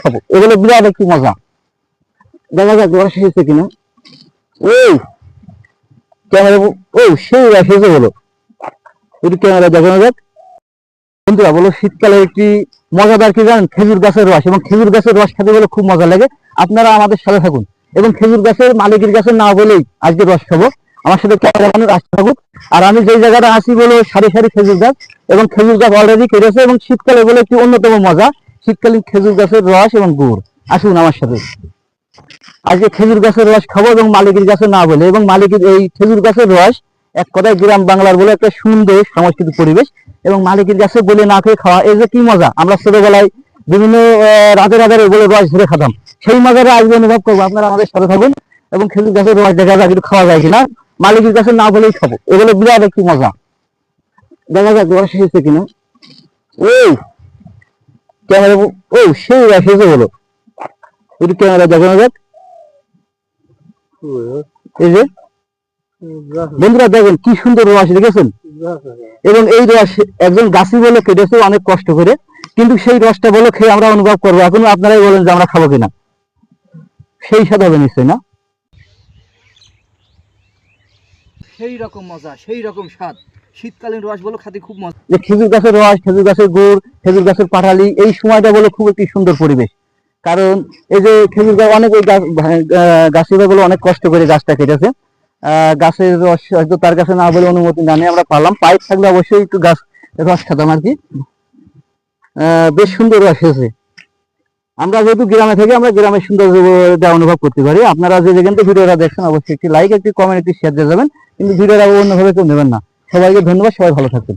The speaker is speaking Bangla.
খাবো, এগুলো বিরাট একটু মজা। দেখা যাক রস এসেছে কিনা। ওই ক্যামেরা, ও সেই রস এসে বলো, একটু ক্যামেরা দেখানো যাক। বন্ধুরা বলো, শীতকালে একটি মজাদার কি জানেন, খেজুর গাছের রস, এবং খেজুর গাছের রস খেতে বলে খুব মজা লাগে। আপনারা আমাদের সাথে থাকুন এবং খেজুর গাছের মালিকের কাছে না বলেই আজকে রস খাবো। আমার সাথে ক্যামেরাম্যানের আসতে থাকুক। আর আমি যেই জায়গাটা আসি বলো, সারি সারি খেজুর গাছ, এবং খেজুর গাছ অলরেডি কেটেছে, এবং শীতকালে বলে একটি অন্যতম মজা শীতকালীন খেজুর গাছের রস এবং গুড়। আসুন আমার সাথে, আজকে খেজুর গাছের রস খাবো এবং মালিকের কাছে না বলে। এবং মালিকের এই খেজুর গাছের রস এক কথায় গ্রাম বাংলার বলে একটা সুন্দর সাংস্কৃতিক পরিবেশ, এবং মালিকের কাছে বলে না খেয়ে খাওয়া, এই যে কি মজা। আমরা ছোটবেলায় বিভিন্ন রাতে রাতে এগুলো রস ধরে খেতাম, সেই মজাটা আজকে অনুভব করবো। আপনারা আমাদের সাথে থাকুন এবং খেজুর গাছের রস দেখা যাক একটু খাওয়া যায় কিনা। মালিকের কাছে না বলেই খাবো, এগুলো বিরাট একটু মজা। দেখা যাক রস এসেছে কিনা। ওই ক্যামেরা, ও সেই রস এসে বলো, একটু ক্যামেরা দেখানো যাক। এই যে বন্ধুরা দেখেন কি সুন্দর রস, দেখেছেন? এবং এই রস একজন গাছি বলে কেটেছে অনেক কষ্ট করে, কিন্তু সেই রসটা বলে খেয়ে আমরা অনুভব করবো। এখন আপনারাই বলেন যে আমরা খাবো কিনা, সেই স্বাদ হবে নিশ্চয় না? সেই রকম মজা, সেই রকম স্বাদ। শীতকালীন রস বলো খেতে খুব মজা। যে খেজুর গাছের রস, খেজুর গাছের গুড়, খেজুর গাছের পাটালি, এই সময়টা বলে খুব একটি সুন্দর পরিবেশ। কারণ এই যে খেজুর গাছ অনেক গাছিরা বলে অনেক কষ্ট করে গাছটা কেটেছে। গাছের রস হয়তো তার কাছে না বলে অনুমতি না নিয়ে আমরা পারলাম, পাইপ থাকলে অবশ্যই একটু গাছ রস খেতাম আর কি। বেশ সুন্দর রস হয়েছে। আমরা যেহেতু গ্রামে থাকি, আমরা গ্রামের সৌন্দর্যটা অনুভব করতে পারি। আপনারা যে যেখান থেকে ভিডিওটা দেখছেন অবশ্যই একটি লাইক, একটি কমেন্ট, একটি শেয়ার দিয়ে যাবেন, কিন্তু ভিডিওটা অন্যভাবে কেউ নেবেন না। সবাইকে ধন্যবাদ, সবাই ভালো থাকবেন।